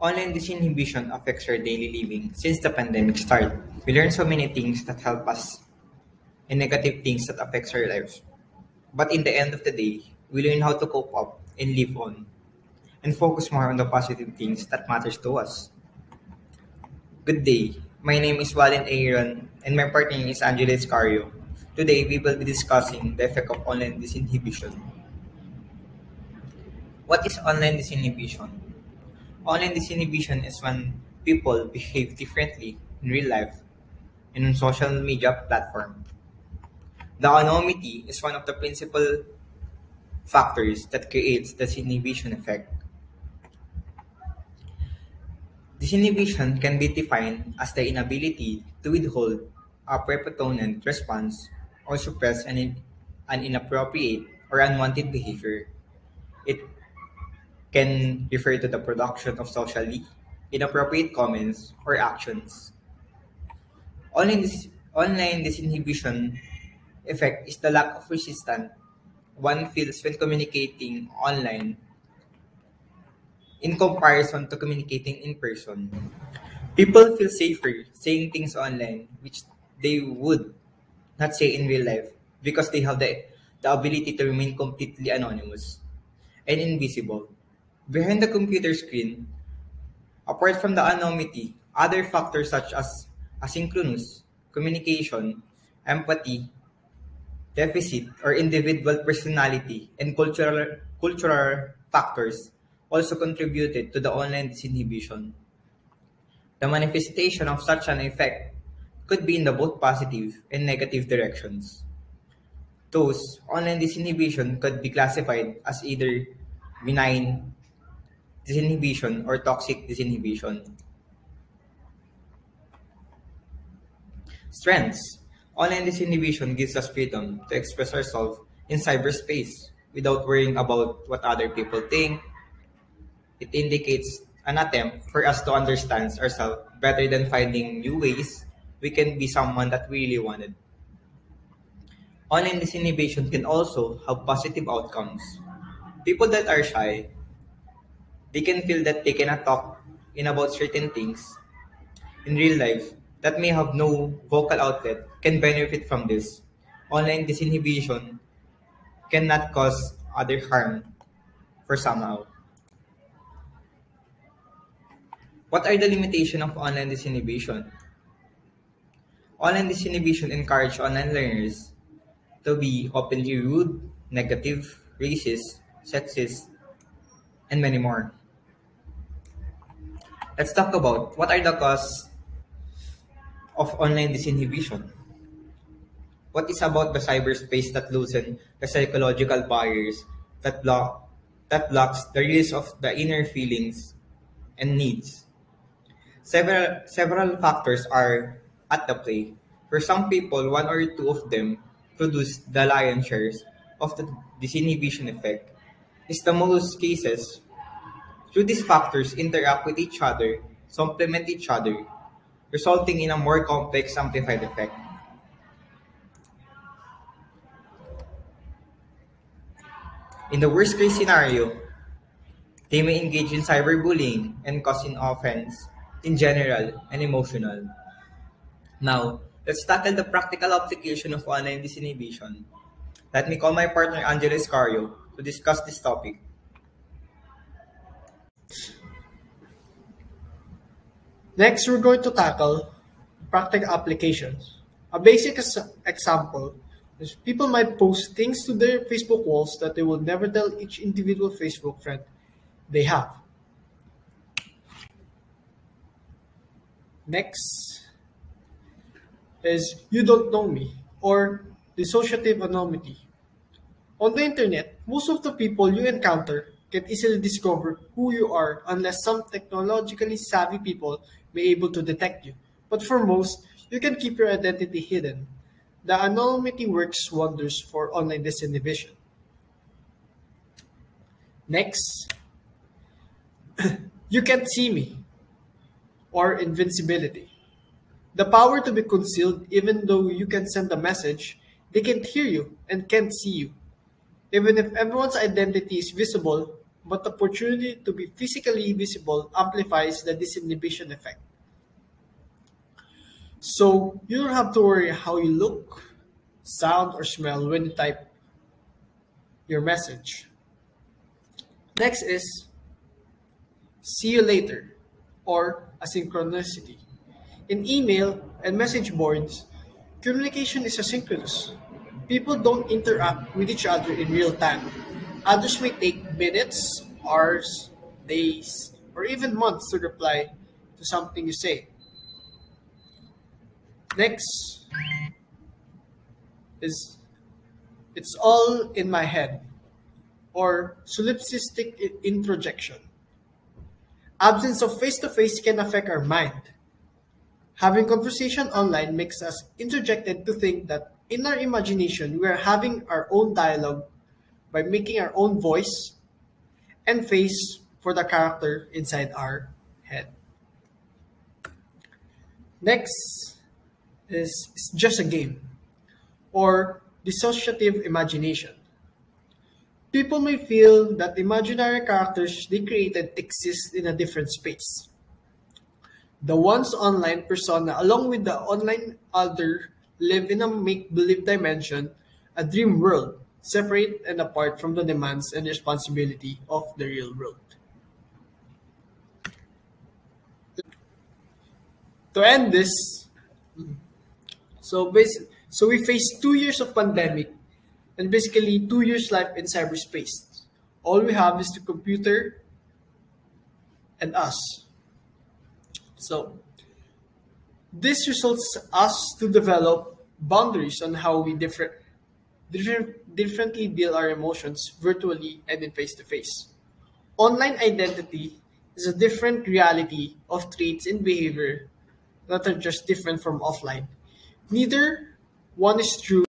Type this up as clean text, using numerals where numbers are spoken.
Online disinhibition affects our daily living since the pandemic started. We learn so many things that help us and negative things that affects our lives. But in the end of the day, we learn how to cope up and live on and focus more on the positive things that matters to us. Good day. My name is Walin Aaron and my partner is Angela Escario. Today we will be discussing the effect of online disinhibition. What is online disinhibition? Online disinhibition is when people behave differently in real life and on social media platform. The anonymity is one of the principal factors that creates the disinhibition effect. Disinhibition can be defined as the inability to withhold a prepotent response or suppress an inappropriate or unwanted behavior. It can refer to the production of socially inappropriate comments or actions. Online disinhibition effect is the lack of resistance one feels when communicating online in comparison to communicating in person. People feel safer saying things online which they would not say in real life because they have the ability to remain completely anonymous and invisible. Behind the computer screen, apart from the anonymity, other factors such as asynchronous communication, empathy, deficit or individual personality, and cultural factors also contributed to the online disinhibition. The manifestation of such an effect could be in the both positive and negative directions. Thus, online disinhibition could be classified as either benign disinhibition or toxic disinhibition. Strengths. Online disinhibition gives us freedom to express ourselves in cyberspace without worrying about what other people think. It indicates an attempt for us to understand ourselves better than finding new ways we can be someone that we really wanted. Online disinhibition can also have positive outcomes. People that are shy, they can feel that they cannot talk in about certain things in real life that may have no vocal outlet can benefit from this. Online disinhibition cannot cause other harm for somehow. What are the limitations of online disinhibition? Online disinhibition encourages online learners to be openly rude, negative, racist, sexist, and many more. Let's talk about what are the causes of online disinhibition. What is about the cyberspace that loosen the psychological barriers that blocks the release of the inner feelings and needs? Several factors are at the play. For some people, one or two of them produce the lion's share of the disinhibition effect. In the most cases, through these factors interact with each other, supplement each other, resulting in a more complex amplified effect. In the worst case scenario, they may engage in cyberbullying and causing offense in general and emotional. Now, let's tackle the practical application of online disinhibition. Let me call my partner Angela Escario to discuss this topic. Next, we're going to tackle practical applications. A basic example is people might post things to their Facebook walls that they will never tell each individual Facebook friend they have. Next is you don't know me or dissociative anonymity. On the internet, most of the people you encounter can easily discover who you are unless some technologically savvy people may be able to detect you. But for most, you can keep your identity hidden. The anonymity works wonders for online disinhibition. Next, you can't see me or invincibility. The power to be concealed even though you can send a message, they can't hear you and can't see you. Even if everyone's identity is visible, but the opportunity to be physically visible amplifies the disinhibition effect. So you don't have to worry how you look, sound, or smell when you type your message. Next is see you later or asynchronicity. In email and message boards, communication is asynchronous. People don't interact with each other in real time. Others may take minutes, hours, days, or even months to reply to something you say. Next is it's all in my head or solipsistic introjection. Absence of face to face can affect our mind. Having conversation online makes us interjected to think that in our imagination we are having our own dialogue by making our own voice and face for the character inside our head. Next is it's just a game or dissociative imagination. People may feel that imaginary characters they created exist in a different space. The one's online persona, along with the online other, live in a make believe dimension, a dream world, separate and apart from the demands and responsibility of the real world. To end this, so we faced 2 years of pandemic and basically 2 years life in cyberspace. All we have is the computer and us. So this results us to develop boundaries on how we differently deal our emotions virtually and in face to face. Online identity is a different reality of traits and behavior that are just different from offline. Neither one is true.